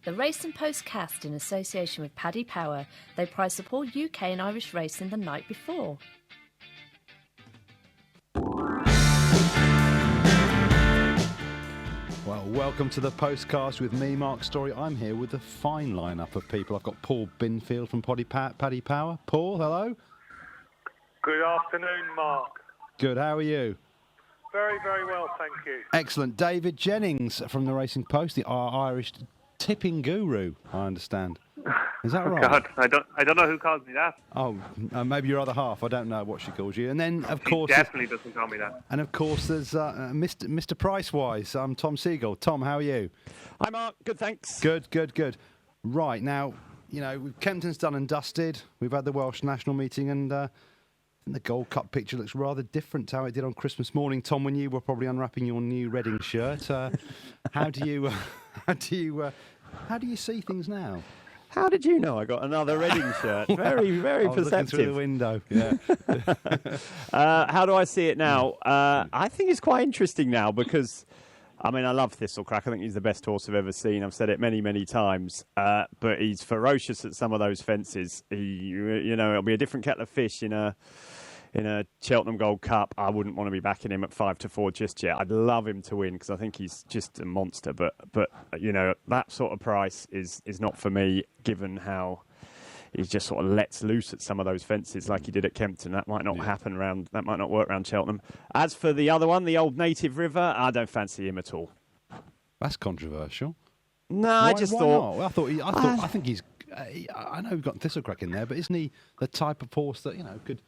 The Race and Postcast in association with Paddy Power. They prize support UK and Irish racing the night before. Well, welcome to the Postcast with me, Mark Story. I'm here with a fine lineup of people. I've got Paul Binfield from Paddy Power. Paul, hello. Good afternoon, Mark. Good, how are you? Very, very well, thank you. Excellent. David Jennings from the Racing Post, the Irish tipping guru, I understand. Is that right? God, I don't know who calls me that. Oh, maybe your other half. I don't know what she calls you. And then, of course, he definitely doesn't call me that. And of course, there's Mr. Pricewise. I'm Tom Siegel. Tom, how are you? Hi, Mark. Good, thanks. Good. Right now, you know, Kempton's done and dusted. We've had the Welsh national meeting, and the Gold Cup picture looks rather different to how it did on Christmas morning. Tom, when you were probably unwrapping your new Reading shirt, how do you see things now? How did you know I got another Reading shirt? Very, very I was perceptive. looking through the window. Yeah. How do I see it now? I think it's quite interesting now because, I mean, I love Thistlecrack. I think he's the best horse I've ever seen. I've said it many, many times. But he's ferocious at some of those fences. It'll be a different kettle of fish in a Cheltenham Gold Cup. I wouldn't want to be backing him at 5-4 just yet. I'd love him to win because I think he's just a monster. But that sort of price is not for me, given how he just sort of lets loose at some of those fences like he did at Kempton. That might not that might not work around Cheltenham. As for the other one, the Old Native River, I don't fancy him at all. That's controversial. No, why, I just why thought. Not? I think he's. I know we've got Thistlecrack in there, but isn't he the type of horse that could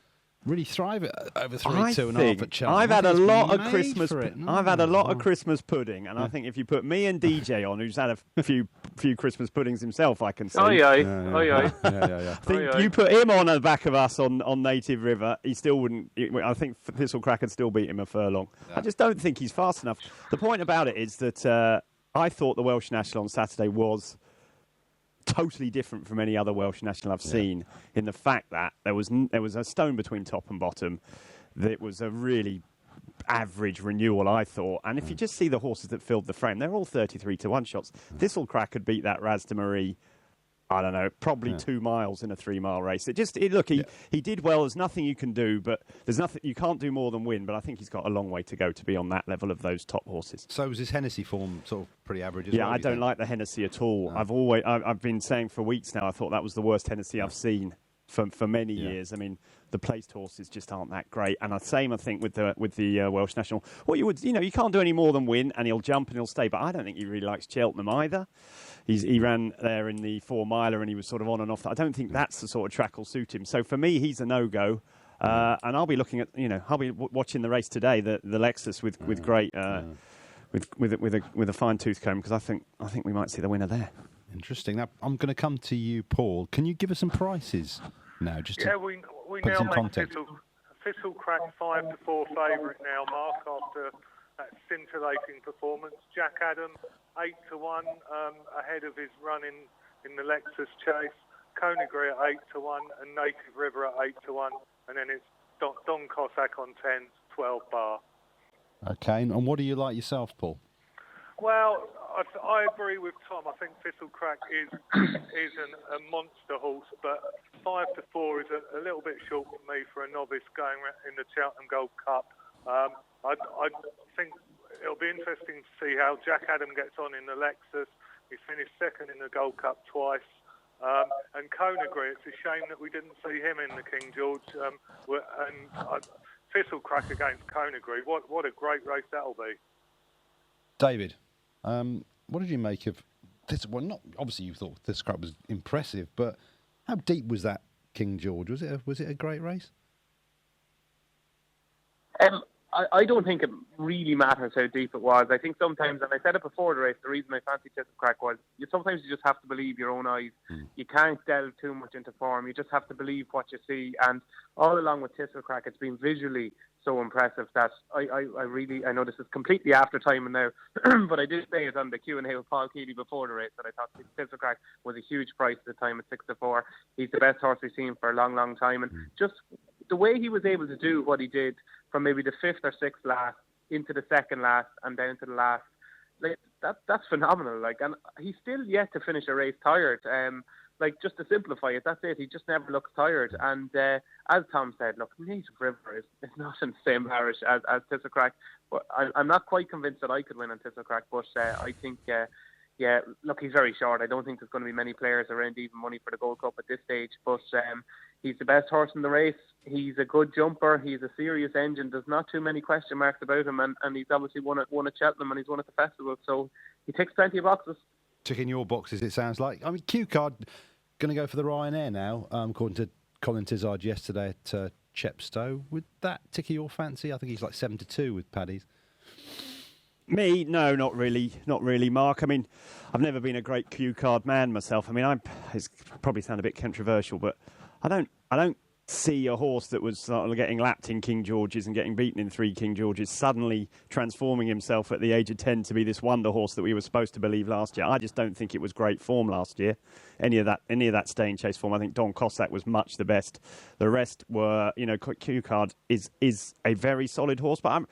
really thrive over 3-2.5 at Cheltenham? I've had a lot of Christmas. I've had a lot of Christmas pudding, and I think if you put me and DJ on, who's had a few Christmas puddings himself, I can see. Yeah. I think you put him on the back of us on Native River, he still wouldn't. I think Thistlecrack would still beat him a furlong. Yeah. I just don't think he's fast enough. The point about it is that I thought the Welsh National on Saturday was totally different from any other Welsh national I've seen, in the fact that there was a stone between top and bottom. That was a really average renewal, I thought. And if you just see the horses that filled the frame, they're all 33-1 shots. Thistlecrack could beat that Raz de Marie, I don't know, probably 2 miles in a 3-mile race. He did well. There's nothing you can do, but there's nothing you can't do more than win. But I think he's got a long way to go to be on that level of those top horses. So was his Hennessy form sort of pretty average? Yeah, I don't like the Hennessy at all. No. I've been saying for weeks now. I thought that was the worst Hennessy I've seen for many years. I mean, the placed horses just aren't that great. And the same, I think, with the Welsh National. What you can't do any more than win, and he'll jump and he'll stay. But I don't think he really likes Cheltenham either. He ran there in the 4-miler and he was sort of on and off. I don't think that's the sort of track will suit him. So for me, he's a no-go. And I'll be looking at, I'll be watching the race today, the Lexus with great, with a fine tooth comb, because I think we might see the winner there. Interesting. Now, I'm going to come to you, Paul. Can you give us some prices now? We now make Thistlecrack 5-4 favourite now, Mark, after that scintillating performance. Jack Adam 8-1 ahead of his run in the Lexus Chase. Conagry at 8-1 and Native River at 8-1, and then it's Don Cossack on 10, 12 bar. Okay, and what do you like yourself, Paul? Well, I agree with Tom. I think Thistlecrack is a monster horse, but 5-4 is a little bit short for me for a novice going in the Cheltenham Gold Cup. I think it'll be interesting to see how Jack Adam gets on in the Lexus. He finished second in the Gold Cup twice. And Conagry, it's a shame that we didn't see him in the King George. Thistlecrack against Conagry, what a great race that'll be. David, what did you make of this? Well, not obviously you thought Thistlecrack was impressive, but how deep was that King George? Was it a great race? I don't think it really matters how deep it was. I think sometimes, and I said it before the race, the reason I fancy Thistlecrack was sometimes you just have to believe your own eyes. You can't delve too much into form. You just have to believe what you see. And all along with Thistlecrack, it's been visually so impressive that I know this is completely after time now, but I did say it on the Q&A with Paul Keeley before the race that I thought Thistlecrack was a huge price at the time at 6-4. He's the best horse we've seen for a long, long time. And just the way he was able to do what he did from maybe the 5th or 6th last into the 2nd last and down to the last, that's phenomenal. Like, and he's still yet to finish a race tired. Like, just to simplify it, that's it. He just never looks tired. And as Tom said, look, Native River is not in the same parish as Thistlecrack. But I'm not quite convinced that I could win on Thistlecrack. But I think, look, he's very short. I don't think there's going to be many players around even money for the Gold Cup at this stage. But he's the best horse in the race. He's a good jumper. He's a serious engine. There's not too many question marks about him. And he's obviously won at Cheltenham and he's won at the festival. So he ticks plenty of boxes. Ticking your boxes, it sounds like. I mean, Q-Card going to go for the Ryanair now, according to Colin Tizard yesterday at Chepstow. Would that tickle your fancy? I think he's like 7-2 with Paddy's. Me? No, not really, Mark. I mean, I've never been a great Q-Card man myself. I mean, it's probably sound a bit controversial, but I don't see a horse that was getting lapped in King George's and getting beaten in 3 King George's suddenly transforming himself at the age of 10 to be this wonder horse that we were supposed to believe last year. I just don't think it was great form last year. Any of that stay and chase form. I think Don Cossack was much the best. The rest were, Q-Card is a very solid horse. But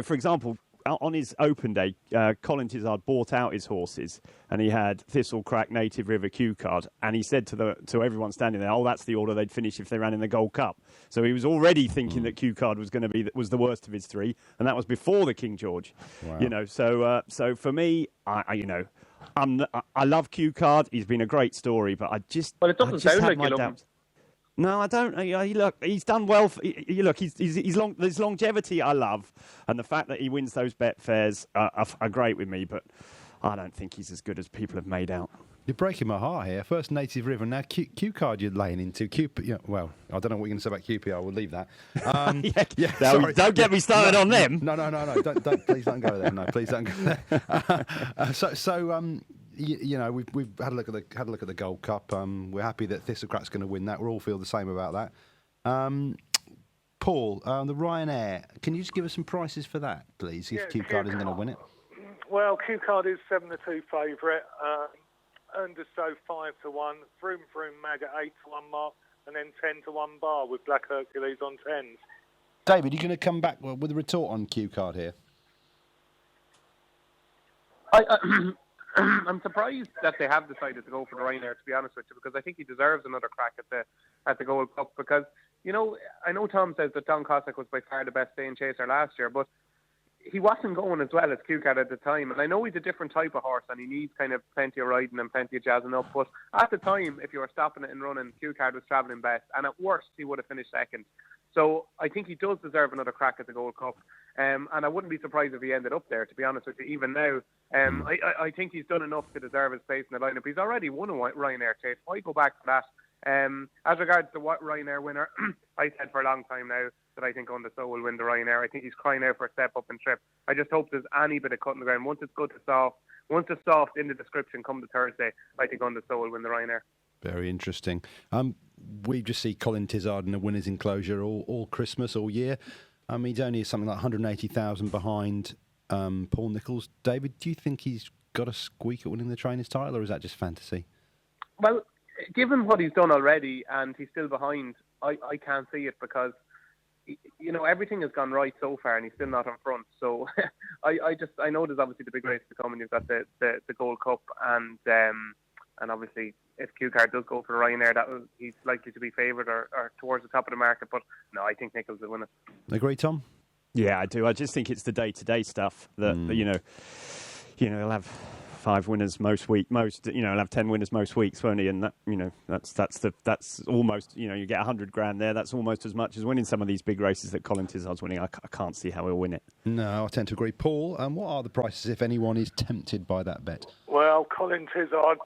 for example, on his open day, Colin Tizard bought out his horses, and he had Thistlecrack, Native River, Q-Card, and he said to everyone standing there, "Oh, that's the order they'd finish if they ran in the Gold Cup." So he was already thinking that Q-Card was was the worst of his 3, and that was before the King George. Wow. So for me, I love Q-Card. He's been a great story, but I just it doesn't sound like you love him. No, I don't. Look, he's done well. There's longevity I love, and the fact that he wins those bet are great with me. But I don't think he's as good as people have made out. You're breaking my heart here. First Native River, now Q-Card you're laying into. Well, I don't know what you're going to say about QPR. We'll leave that. No, don't get me started on them. No. Don't please don't go there. No, please don't go there. We've had a look at the Gold Cup. We're happy that Thistlecrack's going to win that. We all feel the same about that. Paul, the Ryanair. Can you just give us some prices for that, please? If Q-Card isn't going to win it. Well, Q-Card is 7-2 favourite. Understow 5-1. Vroom Mag at 8-1 mark, and then 10-1 bar with Black Hercules on 10s. David, you're going to come back with a retort on Q-Card here. I'm surprised that they have decided to go for the Ryanair, to be honest with you, because I think he deserves another crack at the Gold Cup. Because I know Tom says that Don Cossack was by far the best staying chaser last year, but he wasn't going as well as Q-Card at the time. And I know he's a different type of horse, and he needs kind of plenty of riding and plenty of jazzing up. But at the time, if you were stopping it and running, Q-Card was travelling best, and at worst, he would have finished second. So I think he does deserve another crack at the Gold Cup. And I wouldn't be surprised if he ended up there, to be honest with you, even now. I think he's done enough to deserve his place in the lineup. He's already won a Ryanair Chase. Why go back to that? As regards to what Ryanair winner, I said for a long time now that I think Understow will win the Ryanair. I think he's crying out for a step up in trip. I just hope there's any bit of cut in the ground. Once it's good to soft, once it's soft in the description come to Thursday, I think Understow will win the Ryanair. Very interesting. We just see Colin Tizard in the winner's enclosure all Christmas, all year. He's only something like 180,000 behind Paul Nicholls. David, do you think he's got a squeak at winning the trainer's title, or is that just fantasy? Well, given what he's done already and he's still behind, I can't see it because, everything has gone right so far and he's still not in front. So I know there's obviously the big race to come and you've got the Gold Cup and obviously if Q-Card does go for the Ryanair, he's likely to be favoured or towards the top of the market. But no, I think Nicholls will win it. Agree, Tom? Yeah, I do. I just think it's the day-to-day stuff that he'll have 5 winners most week. He'll have 10 winners most weeks, won't he? And that, that's almost, you get 100 grand there. That's almost as much as winning some of these big races that Colin Tizard's winning. I can't see how he'll win it. No, I tend to agree. Paul, what are the prices if anyone is tempted by that bet? Well, Colin Tizard,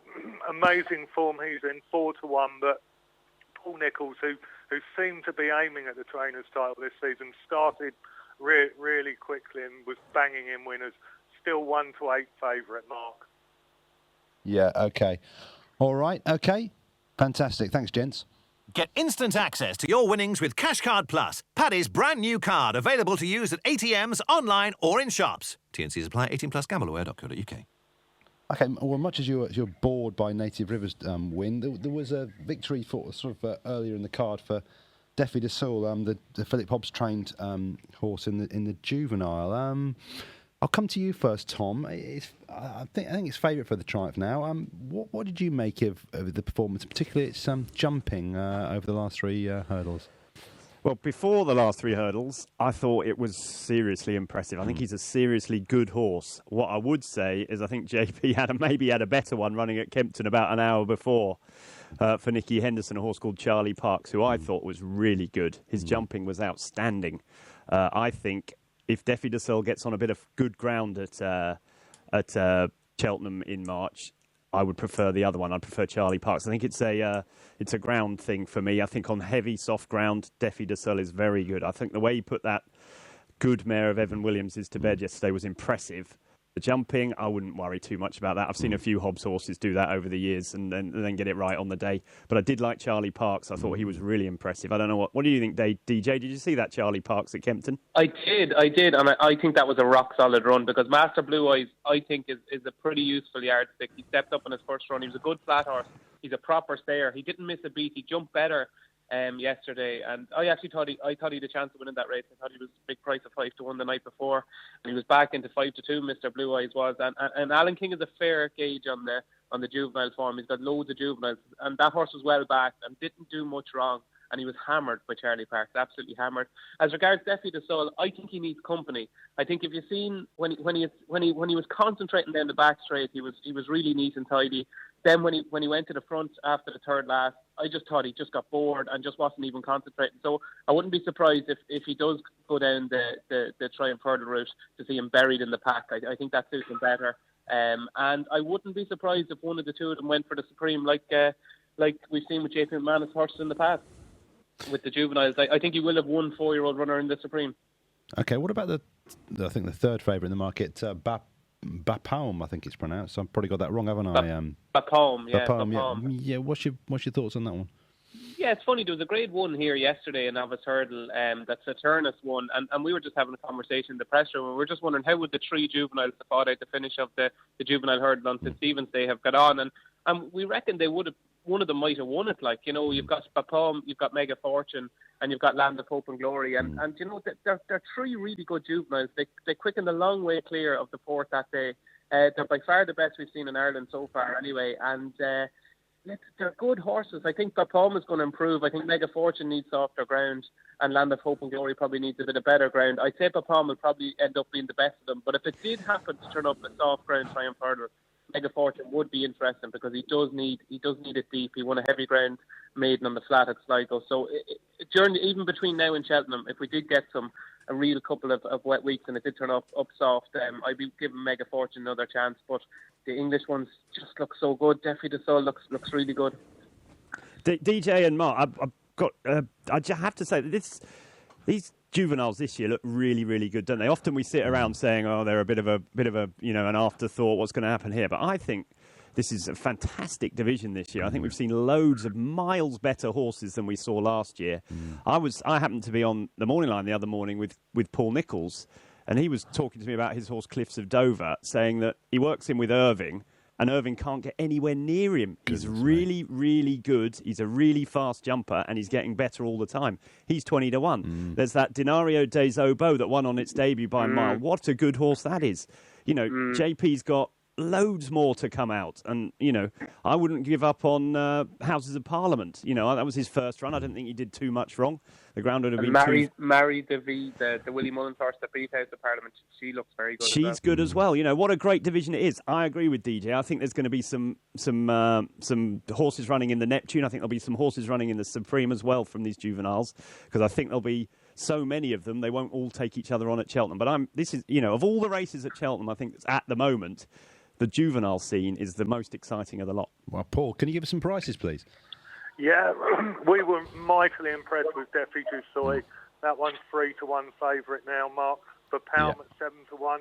amazing form he's in, 4-1, but Paul Nicholls, who seemed to be aiming at the trainer's title this season, started really quickly and was banging in winners. Still 1-8 favourite, Mark. Yeah, okay. All right, okay. Fantastic. Thanks, gents. Get instant access to your winnings with Cashcard Plus, Paddy's brand new card, available to use at ATMs, online or in shops. T&Cs apply. 18 plus. Gambleaware.co.uk. Okay, well, much as you're bored by Native River's win, there was a victory for earlier in the card for Defi de Soul, the Philip Hobbs trained horse in the Juvenile. I'll come to you first, Tom. I think it's favourite for the Triumph now. What did you make of the performance, particularly its jumping over the last 3 hurdles? Well, before the last 3 hurdles, I thought it was seriously impressive. I think he's a seriously good horse. What I would say is I think JP maybe had a better one running at Kempton about an hour before for Nicky Henderson, a horse called Charlie Parks, who I thought was really good. His jumping was outstanding. I think if Defi de Sol gets on a bit of good ground at Cheltenham in March, I would prefer the other one. I'd prefer Charlie Parks. I think it's a ground thing for me. I think on heavy, soft ground, Defi de Sol is very good. I think the way he put that good mare of Evan Williams' to bed yesterday was impressive. The jumping, I wouldn't worry too much about that. I've seen a few Hobbs horses do that over the years and then get it right on the day. But I did like Charlie Parks. I thought he was really impressive. I don't know what do you think, DJ? Did you see that Charlie Parks at Kempton? I did, and I think that was a rock solid run because Master Blue Eyes, I think, is a pretty useful yardstick. He stepped up on his first run. He was a good flat horse. He's a proper stayer. He didn't miss a beat. He jumped better yesterday, and I actually thought he had a chance of winning that race. I thought he was a big price of 5-1 the night before, and he was back into 5-2. Mr. Blue Eyes was, and Alan King is a fair gauge on the juvenile form. He's got loads of juveniles, and that horse was well backed and didn't do much wrong. And he was hammered by Charlie Parks, absolutely hammered. As regards Defi de Sol, I think he needs company. I think if you've seen when he was concentrating down the back straight, he was really neat and tidy. Then when he went to the front after the third last, I just thought he just got bored and just wasn't even concentrating. So I wouldn't be surprised if he does go down the Triumph Hurdle route to see him buried in the pack. I think that suits him better. And I wouldn't be surprised if one of the two of them went for the Supreme, like we've seen with JP McManus horses in the past. With the juveniles, I think he will have one 4-year-old runner in the Supreme. Okay, what about I think the third favourite in the market, Bapaume, I think it's pronounced. I've probably got that wrong, haven't I? Bapaume, yeah. Bapaume. Yeah. What's your thoughts on that one? Yeah, it's funny. There was a Grade 1 here yesterday in Novice Hurdle that Saturnus won, and we were just having a conversation in the press room, and we were just wondering how would the 3 juveniles that fought out the finish of the Juvenile Hurdle on St. Stephen's Day have got on, and we reckon they would have. One of them might have won it. Like, you know, you've got Bapaume, you've got Mega Fortune, and you've got Land of Hope and Glory. And you know, they're 3 really good juveniles. They quickened a long way clear of the 4th that day. They're by far the best we've seen in Ireland so far anyway. And they're good horses. I think Bapaume is going to improve. I think Mega Fortune needs softer ground, and Land of Hope and Glory probably needs a bit of better ground. I'd say Bapaume will probably end up being the best of them. But if it did happen to turn up a soft ground Triumph Hurdle, Mega Fortune would be interesting because he does need it deep. He won a heavy ground maiden on the flat at Sligo. So even between now and Cheltenham, if we did get a real couple of wet weeks and it did turn up soft, I'd be giving Mega Fortune another chance. But the English ones just look so good. Defi de Sol looks really good. DJ and Mark, I just have to say that these juveniles this year look really, really good, don't they? Often we sit around saying, "Oh, they're a bit of a an afterthought. What's going to happen here?" But I think this is a fantastic division this year. I think we've seen loads of miles better horses than we saw last year. I happened to be on the morning line the other morning with Paul Nicholls, and he was talking to me about his horse Cliffs of Dover, saying that he works in with Irving. And Irving can't get anywhere near him. He's really, really good. He's a really fast jumper, and he's getting better all the time. He's 20-1. There's that Denario des Obeaux that won on its debut by a mile. What a good horse that is. You know, JP's got loads more to come out. And, you know, I wouldn't give up on Houses of Parliament. You know, that was his first run. I don't think he did too much wrong. The ground would have been Marie DeVee, the Willie Mullins horse that beat House of Parliament, she looks very good. She's good as well. You know, what a great division it is. I agree with DJ. I think there's going to be some horses running in the Neptune. I think there'll be some horses running in the Supreme as well from these juveniles, because I think there'll be so many of them, they won't all take each other on at Cheltenham. But of all the races at Cheltenham, I think at the moment, the juvenile scene is the most exciting of the lot. Well, Paul, can you give us some prices, please? Yeah, we were mightily impressed with Defi du Sol. That one's 3-1 favourite now. Mark Bapaume at 7-1.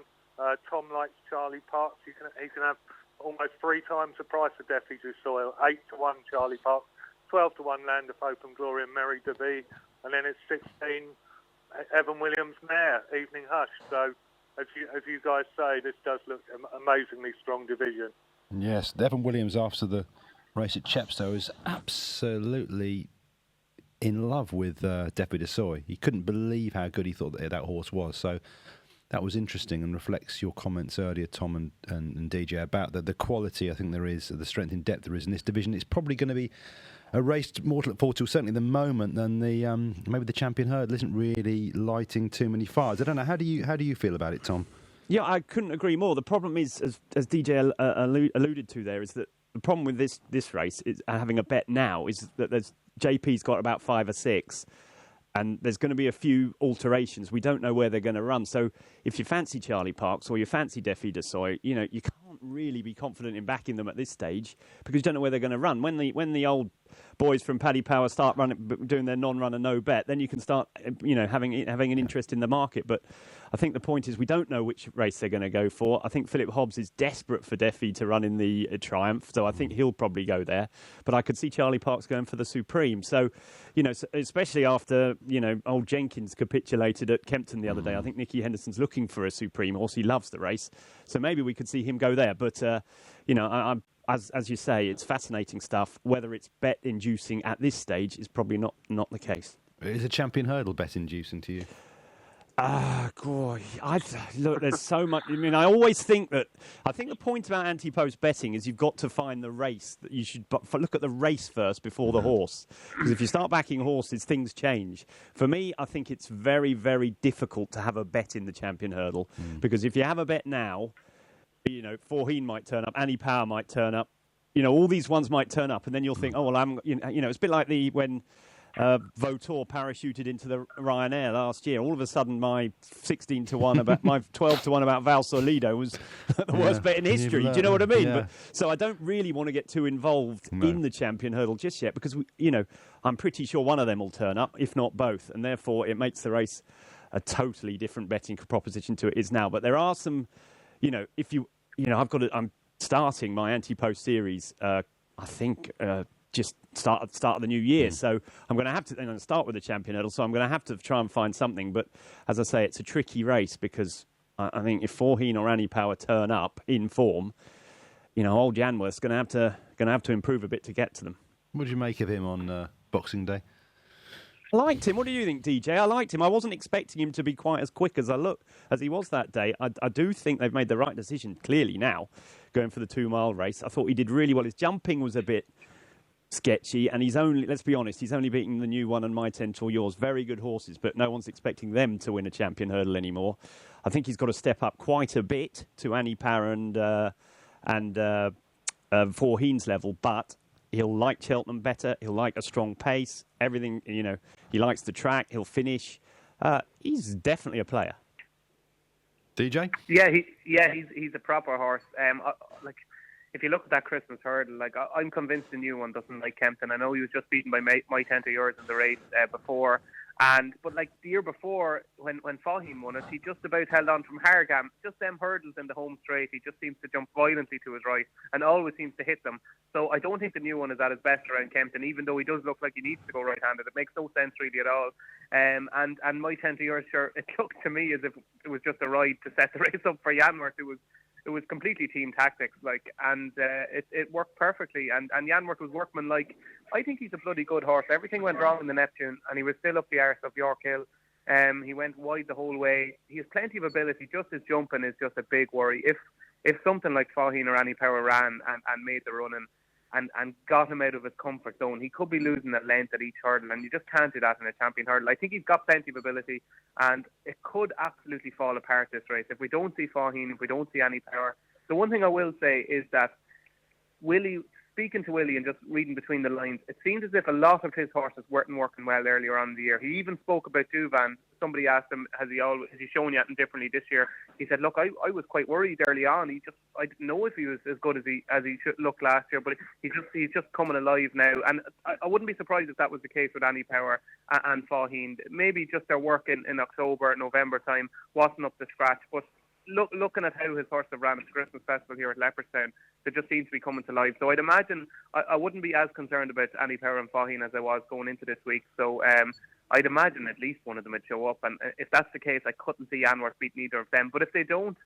Tom likes Charlie Parks. He can have almost 3 times the price of Defi du Sol. 8-1 Charlie Parks, 12-1 Land of Hope and Glory and Mary DeVee, and then it's 16 Evan Williams mare, Evening Hush. So as you guys say, this does look an amazingly strong division. Yes, Evan Williams after the race at Chepstow is absolutely in love with Defi de Sol. He couldn't believe how good he thought that horse was. So That was interesting and reflects your comments earlier, Tom and DJ, about the quality I think there is, the strength and depth there is in this division. It's probably going to be a race more to look forward to, certainly at the moment, than the maybe the Champion Hurdle isn't really lighting too many fires. I don't know. How do you feel about it, Tom? Yeah, I couldn't agree more. The problem is, as DJ alluded to there, is that the problem with this race is having a bet now is that JP's got about 5 or 6. And there's going to be a few alterations. We don't know where they're going to run. So if you fancy Charlie Parks or you fancy Defi Desoy, you can't really be confident in backing them at this stage because you don't know where they're going to run. When the old boys from Paddy Power start doing their non-runner no bet, then you can start having an interest in the market. But I think the point is we don't know which race they're going to go for. I think Philip Hobbs is desperate for Defi to run in the Triumph, so I think he'll probably go there. But I could see Charlie Parks going for the Supreme. So, especially after old Jenkins capitulated at Kempton the other day, I think Nicky Henderson's looking for a Supreme horse. He loves the race, so maybe we could see him go there. But as you say, it's fascinating stuff. Whether it's bet-inducing at this stage is probably not the case. Is a Champion Hurdle bet-inducing to you? God, look, there's so much. I mean, I always think that. I think the point about anti-post betting is you've got to find the race. That you should look at the race first before the horse. Because if you start backing horses, things change. For me, I think it's very, very difficult to have a bet in the Champion Hurdle. Because if you have a bet now, Forheen might turn up, Annie Power might turn up. All these ones might turn up, and then you'll think, oh well, it's a bit like when Vautour parachuted into the Ryanair last year. All of a sudden, my 16 to 1 about my 12 to 1 about Val Solido was the worst bet in history. Do you know what I mean? Yeah. But so I don't really want to get too involved in the Champion Hurdle just yet because I'm pretty sure one of them will turn up, if not both, and therefore it makes the race a totally different betting proposition to it is now. But there are some, I'm starting my anti-post series. I think. Just start of the new year. So I'm going to have to start with the Champion Hurdle. So I'm going to have to try and find something. But as I say, it's a tricky race because I think if Forheen or Annie Power turn up in form, old Janworth's going to have to improve a bit to get to them. What did you make of him on Boxing Day? I liked him. What do you think, DJ? I liked him. I wasn't expecting him to be quite as quick as he was that day. I do think they've made the right decision clearly now, going for the 2-mile race. I thought he did really well. His jumping was a bit sketchy, and let's be honest, he's only beating the new one and My 10 Till Yours. Very good horses, but no one's expecting them to win a Champion Hurdle anymore. I think he's got to step up quite a bit to Annie Power and Forheen's level, but he'll like Cheltenham better. He'll like a strong pace. Everything, he likes the track. He'll finish. He's definitely a player. DJ? He's a proper horse. If you look at that Christmas Hurdle, I'm convinced the new one doesn't like Kempton. I know he was just beaten by My 10 Till Yours in the race before. But the year before, when Fahim won it, he just about held on from Hargam. Just them hurdles in the home straight, he just seems to jump violently to his right and always seems to hit them. So I don't think the new one is at his best around Kempton, even though he does look like he needs to go right-handed. It makes no sense really at all. And My 10 Till Yours, sure, it looked to me as if it was just a ride to set the race up for Janworth. It was completely team tactics, and it worked perfectly. And Janworth was workmanlike. I think he's a bloody good horse. Everything went wrong in the Neptune, and he was still up the arse of York Hill. He went wide the whole way. He has plenty of ability. Just his jumping is just a big worry. If something like Faheen or Annie Power ran and made the run and got him out of his comfort zone, he could be losing at length at each hurdle, and you just can't do that in a Champion Hurdle. I think he's got plenty of ability, and it could absolutely fall apart this race if we don't see Faheen, if we don't see Annie Power. The one thing I will say is that speaking to Willie and just reading between the lines, it seems as if a lot of his horses weren't working well earlier on in the year. He even spoke about Douvan. Somebody asked him, has he shown you anything differently this year? He said, look, I was quite worried early on. I didn't know if he was as good as he should look last year, but he's just coming alive now. And I wouldn't be surprised if that was the case with Annie Power and Faheen. Maybe just their work in October, November time wasn't up to scratch, but looking at how his horse have ran at the Christmas Festival here at Leopardstown, they just seems to be coming to life. So I'd imagine I wouldn't be as concerned about Annie Power and Faheen as I was going into this week. So I'd imagine at least one of them would show up. And if that's the case, I couldn't see Janworth beat neither of them. But if they don't,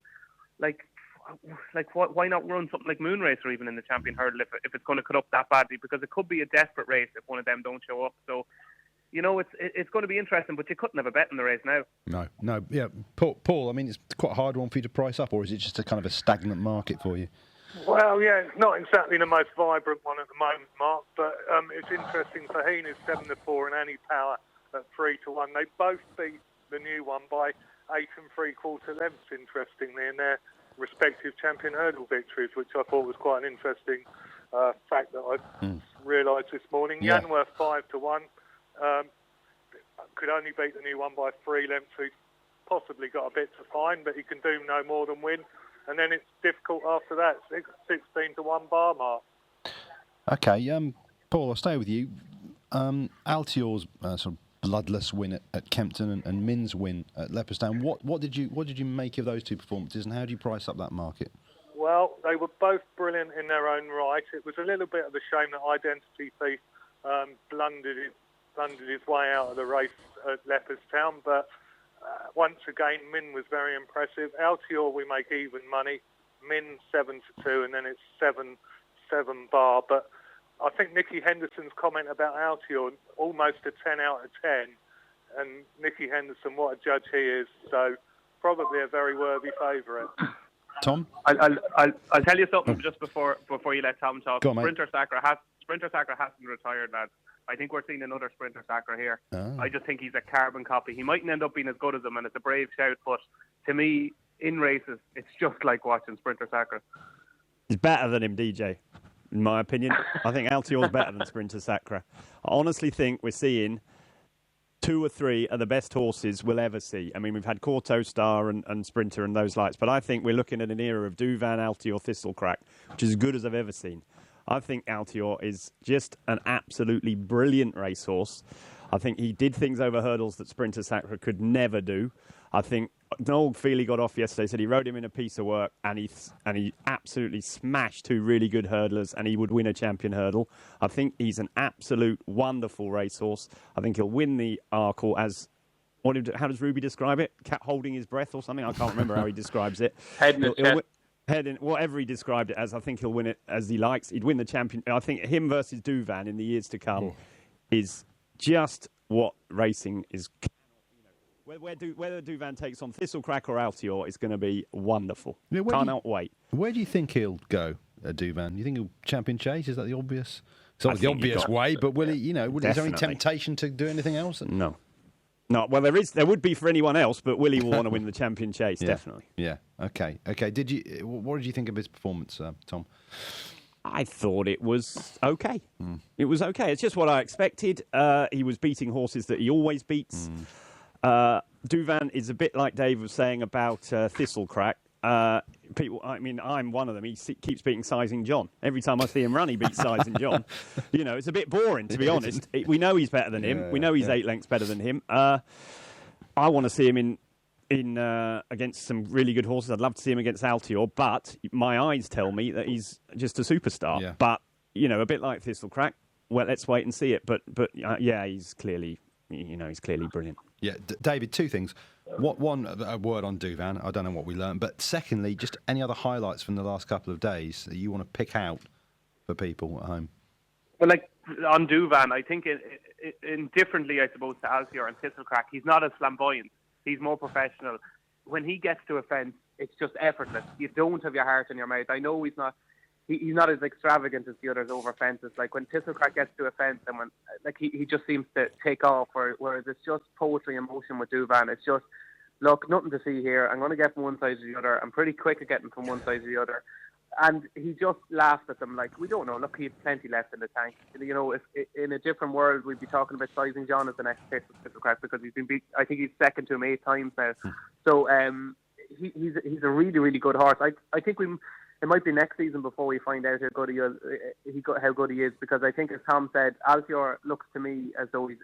why not run something like Moonracer even in the Champion Hurdle if it's going to cut up that badly? Because it could be a desperate race if one of them don't show up. So it's going to be interesting, but you couldn't have a bet in the race now. No. Yeah, Paul, I mean, it's quite a hard one for you to price up, or is it just a kind of a stagnant market for you? Well, yeah, it's not exactly the most vibrant one at the moment, Mark, but it's interesting. Faheen is 7-4 and Annie Power at 3-1. They both beat the new one by 8 3/4 lengths, interestingly, in their respective champion hurdle victories, which I thought was quite an interesting fact that I realised this morning. Yeah. Yanworth 5-1 could only beat the new one by 3 lengths. He's possibly got a bit to find, but he can do no more than win. And then it's difficult after that. 16-1 bar mark. Okay, Paul, I'll stay with you. Altior's sort of bloodless win at Kempton and Min's win at Leopardstown. What did you make of those two performances, and how do you price up that market? Well, they were both brilliant in their own right. It was a little bit of a shame that Identity Thief blundered his way out of the race at Leopardstown, but once again, Min was very impressive. Altior, we make even money. Min 7-2, and then it's 7 bar. But I think Nicky Henderson's comment about Altior, almost a 10 out of 10. And Nicky Henderson, what a judge he is. So probably a very worthy favourite. Tom? I'll tell you something just before you let Tom talk. Go on, mate. Sprinter Sacre hasn't retired, lads. I think we're seeing another Sprinter Sacre here. Oh. I just think he's a carbon copy. He mightn't end up being as good as him, and it's a brave shout, but to me, in races, it's just like watching Sprinter Sacre. He's better than him, DJ, in my opinion. I think Altior's better than Sprinter Sacre. I honestly think we're seeing 2 or 3 of the best horses we'll ever see. I mean, we've had Corto Star and Sprinter and those lights, but I think we're looking at an era of Douvan, Altior, Thistlecrack, which is as good as I've ever seen. I think Altior is just an absolutely brilliant racehorse. I think he did things over hurdles that Sprinter Sacre could never do. I think Noel Feely got off yesterday, said he rode him in a piece of work, and he absolutely smashed 2 really good hurdlers, and he would win a champion hurdle. I think he's an absolute wonderful racehorse. I think he'll win the Arkle as... how does Ruby describe it? Cat holding his breath or something? I can't remember how he describes it. Whatever he described it as, I think he'll win it as he likes. He'd win the champion. I think him versus Douvan in the years to come is just what racing is. Whether Douvan takes on Thistlecrack or Altior is going to be wonderful. Yeah, Cannot wait. Where do you think he'll go, Douvan? Do you think he'll champion Chase? Is that the obvious? It's not the obvious way, but will he? Is there any temptation to do anything else? No. No, well, there would be for anyone else, but Willie will want to win the champion Chase, definitely. Yeah. Okay. What did you think of his performance, Tom? I thought it was okay. It was okay. It's just what I expected. He was beating horses that he always beats. Douvan is a bit like Dave was saying about Thistlecrack. People, I mean, I'm one of them. He keeps beating Sizing John. Every time I see him run, he beats Sizing John. It's a bit boring, to be honest. We know he's better than him. We know he's 8 lengths better than him. I want to see him in against some really good horses. I'd love to see him against Altior, but my eyes tell me that he's just a superstar. Yeah. But a bit like Thistlecrack. Well, let's wait and see it. But he's clearly brilliant. Yeah, David, 2 things. One, a word on Douvan. I don't know what we learned. But secondly, just any other highlights from the last couple of days that you want to pick out for people at home? Well, like on Douvan, I think indifferently, I suppose, to Altior and Thistlecrack, he's not as flamboyant. He's more professional. When he gets to a fence, it's just effortless. You don't have your heart in your mouth. I know he's not as extravagant as the others over fences. Like when Thistlecrack gets to a fence, and when he just seems to take off. Whereas it's just poetry in motion with Douvan. It's just, look, nothing to see here. I'm going to get from one side to the other. I'm pretty quick at getting from one side to the other. And he just laughed at them like, we don't know. Look, he had plenty left in the tank. If in a different world, we'd be talking about Sizing John as the next pick for Thistlecrack, because he's been beat. I think he's second to him 8 times now. So he's a really, really good horse. I think it might be next season before we find out how good he is, because I think, as Tom said, Altior looks to me as though he's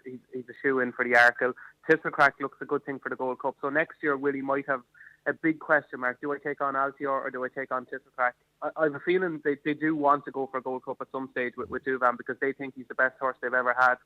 a shoe-in for the Arkle. Thistlecrack looks a good thing for the Gold Cup. So next year, Willie might have a big question mark. Do I take on Altior or do I take on Thistlecrack? I have a feeling they do want to go for a Gold Cup at some stage with Douvan, because they think he's the best horse they've ever had.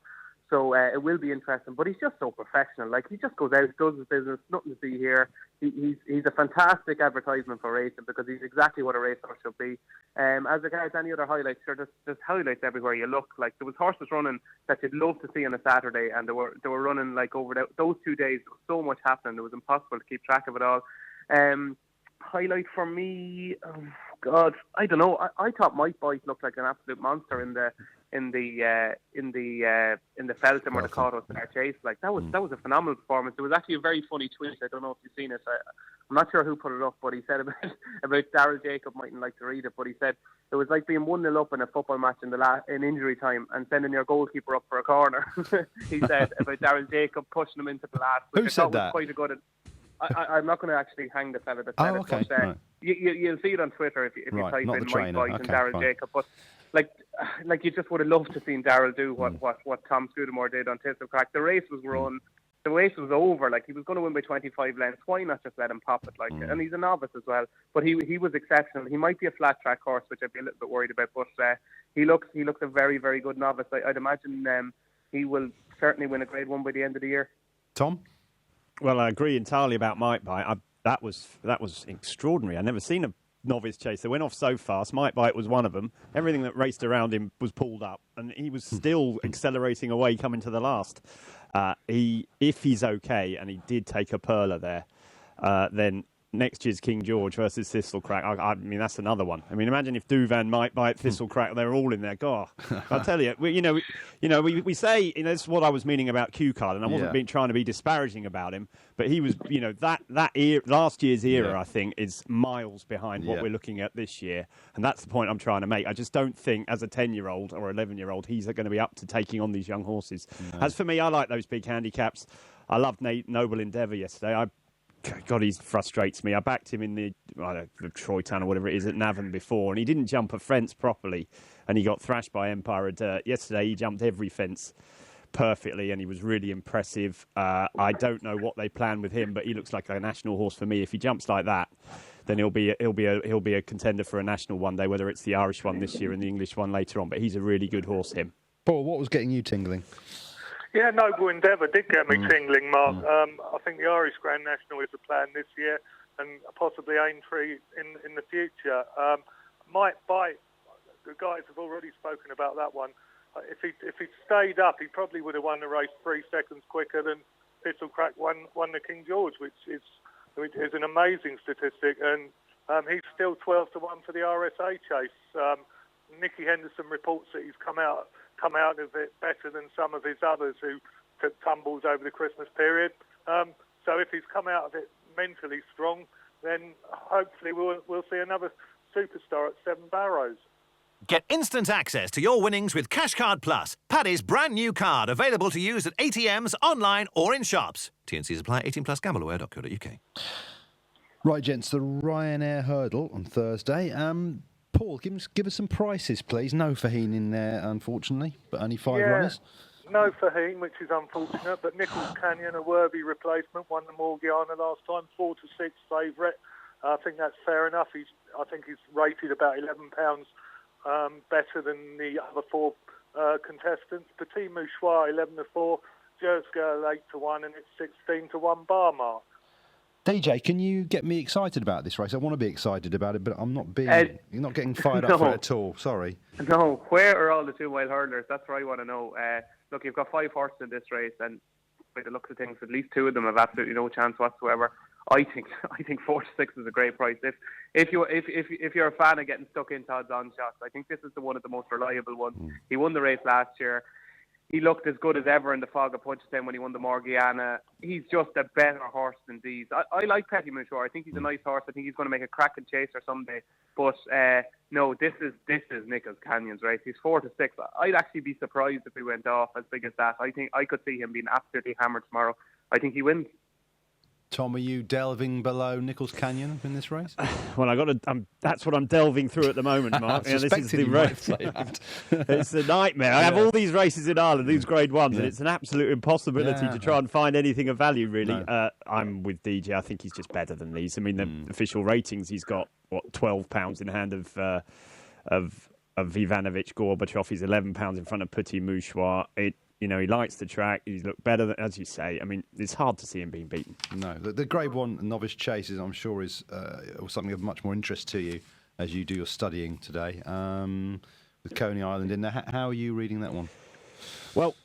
So it will be interesting. But he's just so professional. Like, he just goes out, does his business, nothing to see here. He's a fantastic advertisement for racing because he's exactly what a racehorse should be. As regards any other highlights, sure, there's highlights everywhere you look. Like, there was horses running that you'd love to see on a Saturday, and they were running like over those 2 days. There was so much happening. It was impossible to keep track of it all. Highlight for me, oh God, I don't know. I thought Mike Boyce looked like an absolute monster in the Feltham or the Ryanair Chase. Like, that was a phenomenal performance. There was actually a very funny tweet. I don't know if you've seen it. I'm not sure who put it up, but he said about Daryl Jacob. Mightn't like to read it, but he said it was like being 1-0 up in a football match in injury time and sending your goalkeeper up for a corner. He said about Daryl Jacob pushing him into the last. Who said that? Was quite a good. I'm not going to actually hang the fella that said it, but right. you'll see it on Twitter if you type in Mike Boyce and Daryl Jacob. But like you just would have loved to seen Daryl do what Tom Scudamore did on Thistlecrack. The race was run. The race was over. Like, he was going to win by 25 lengths. Why not just let him pop it? Like, and he's a novice as well. But he was exceptional. He might be a flat track horse, which I'd be a little bit worried about. But he looks a very, very good novice. I'd imagine he will certainly win a Grade 1 by the end of the year. Tom? Well, I agree entirely about Mike Bite. That was extraordinary. I've never seen a novice chase. They went off so fast. Mike Bite was one of them. Everything that raced around him was pulled up, and he was still accelerating away coming to the last. If he's okay, and he did take a perler there, then next year's King George versus Thistlecrack. I mean, that's another one. I mean, imagine if Douvan, Mike Bite, Thistlecrack, they're all in there. God, I'll tell you. We say, this is what I was meaning about Q Card, and I wasn't trying to be disparaging about him, but he was, that era, last year's era, I think, is miles behind what we're looking at this year, and that's the point I'm trying to make. I just don't think, as a 10-year-old or 11-year-old, he's going to be up to taking on these young horses. No. As for me, I like those big handicaps. I loved Noble Endeavour yesterday. God, he frustrates me. I backed him in the Troy Town or whatever it is at Navan before, and he didn't jump a fence properly, and he got thrashed by Empire of Dirt. Yesterday, he jumped every fence perfectly, and he was really impressive. I don't know what they plan with him, but he looks like a national horse for me. If he jumps like that, then he'll be a contender for a national one day, whether it's the Irish one this year and the English one later on. But he's a really good horse, him. Paul, what was getting you tingling? Yeah, Noble Endeavour did get me tingling, Mark. I think the Irish Grand National is the plan this year, and possibly Aintree in the future. Mike Bite, the guys have already spoken about that one. If he'd stayed up, he probably would have won the race 3 seconds quicker than Thistlecrack won the King George, which is an amazing statistic. And he's still 12 to 1 for the RSA Chase. Nicky Henderson reports that he's come out of it better than some of his others who took tumbles over the Christmas period. So if he's come out of it mentally strong, then hopefully we'll see another superstar at Seven Barrows. Get instant access to your winnings with Cashcard Plus, Paddy's brand new card, available to use at ATMs, online or in shops. T&Cs apply. 18 plus. Gambleaware.co.uk. Right, gents, the Ryanair Hurdle on Thursday. Paul, give us some prices, please. No Faheen in there, unfortunately, but only 5 runners. No Faheen, which is unfortunate, but Nichols Canyon, a worthy replacement, won the Morgiana last time, 4 to 6 favourite. I think that's fair enough. I think he's rated about £11 better than the other 4 contestants. Petit Mouchoir, 11 to 4, Jers Girl, 8 to 1, and it's 16 to 1 bar mark. DJ, can you get me excited about this race? I want to be excited about it, but I'm not being. You're not getting fired up for it at all. Sorry. No, where are all the 2-mile hurdlers? That's what I want to know. Look, you've got 5 horses in this race, and by the looks of things, at least 2 of them have absolutely no chance whatsoever. I think 4 to 6 is a great price. If you're a fan of getting stuck into odds-on shots, I think this is one of the most reliable ones. He won the race last year. He looked as good as ever in the Fog of Punchestown when he won the Morgiana. He's just a better horse than these. I like Petit Mouchoir. I think he's a nice horse. I think he's going to make a cracking chaser someday. But no, this is Nichols Canyon's race. He's 4 to 6. I'd actually be surprised if he went off as big as that. I think I could see him being absolutely hammered tomorrow. I think he wins. Tom, are you delving below Nichols Canyon in this race? Well, that's what I'm delving through at the moment, Mark. This is the race. It's a nightmare. I have all these races in Ireland, these Grade 1s, and it's an absolute impossibility to try and find anything of value, really. No. I'm with DJ. I think he's just better than these. I mean, the official ratings, he's got, £12 in hand of Ivanovic Gorbachev. He's £11 in front of Petit Mouchoir. You know, he likes the track. He's looked better, than, as you say. I mean, it's hard to see him being beaten. No, the Grade 1 novice chase is, I'm sure, is something of much more interest to you as you do your studying today. With Coney Island in there, how are you reading that one? Well,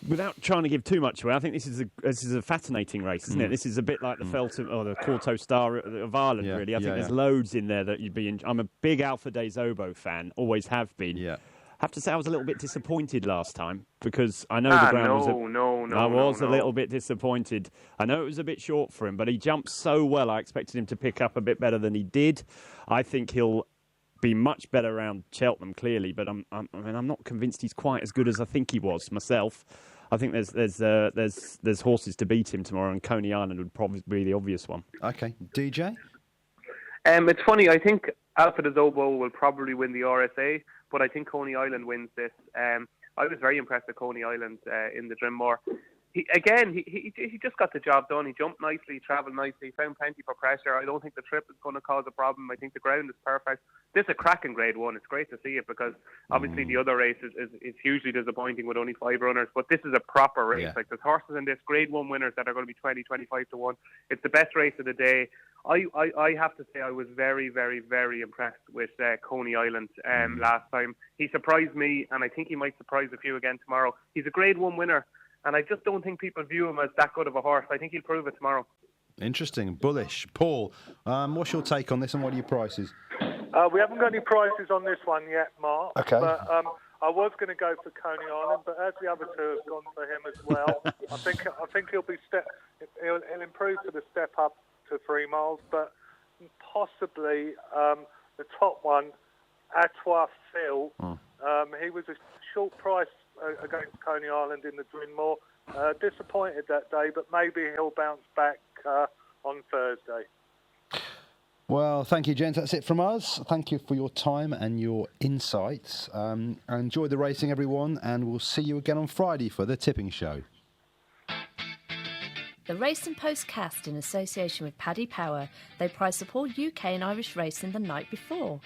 without trying to give too much away, I think this is a fascinating race, isn't it? This is a bit like the Felton or the Quarto Star of Ireland, really. I think there's loads in there that you'd be. I'm a big Alpha Dei Zobo fan, always have been. Yeah. I have to say I was a little bit disappointed last time because I know the ground was a little bit disappointed. I know it was a bit short for him, but he jumped so well. I expected him to pick up a bit better than he did. I think he'll be much better around Cheltenham, clearly, but I'm not convinced he's quite as good as I think he was myself. I think there's horses to beat him tomorrow, and Coney Island would probably be the obvious one. Okay, DJ. It's funny. I think Alpha de Zobo will probably win the RSA, but I think Coney Island wins this. I was very impressed with Coney Island in the Drimmore. He just got the job done. He jumped nicely, travelled nicely, found plenty for pressure. I don't think the trip is going to cause a problem. I think the ground is perfect. This is a cracking Grade 1. It's great to see it because obviously the other race is hugely disappointing with only 5 runners, but this is a proper race. Yeah. Like, there's horses in this, Grade 1 winners that are going to be 20, 25 to 1. It's the best race of the day. I have to say I was very, very, very impressed with Coney Island last time. He surprised me, and I think he might surprise a few again tomorrow. He's a Grade 1 winner, and I just don't think people view him as that good of a horse. I think he'll prove it tomorrow. Interesting. Bullish. Paul, what's your take on this and what are your prices? We haven't got any prices on this one yet, Mark. Okay. But I was going to go for Coney Island, but as the other two have gone for him as well, I think he'll improve for the step up to 3 miles, but possibly the top one, Atois Phil. He was a short price against Coney Island in the Drimmore. Disappointed that day, but maybe he'll bounce back on Thursday. Well, thank you, gents. That's it from us. Thank you for your time and your insights. Enjoy the racing, everyone, and we'll see you again on Friday for the tipping show. The Race and Postcast in association with Paddy Power. They prize support UK and Irish racing the night before.